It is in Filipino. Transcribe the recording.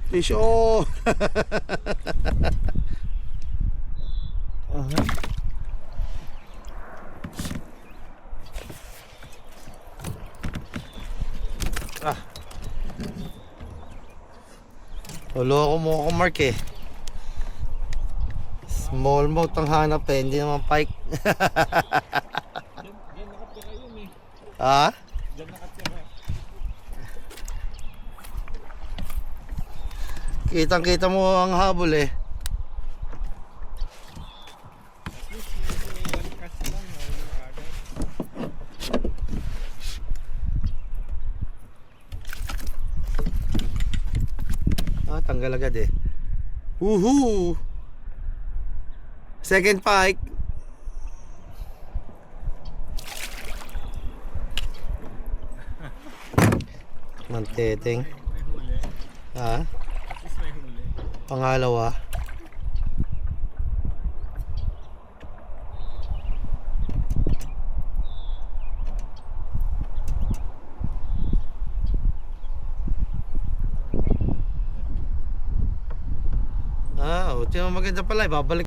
Fish on. Ah. Loko mo ako, Mark eh. Smallmouth ang hanap eh, hindi naman pike. Diyan nakatira yun eh. Ah? Diyan nakatira. Kitang-kita mo ang habol eh. At least medyo one cast lang. Agad. Ah, tanggal agad eh. Woohoo! Second pike. Manteteng. May huli. Ha? At least may huli. Pangalawa. Ah, maganda pala. Babalik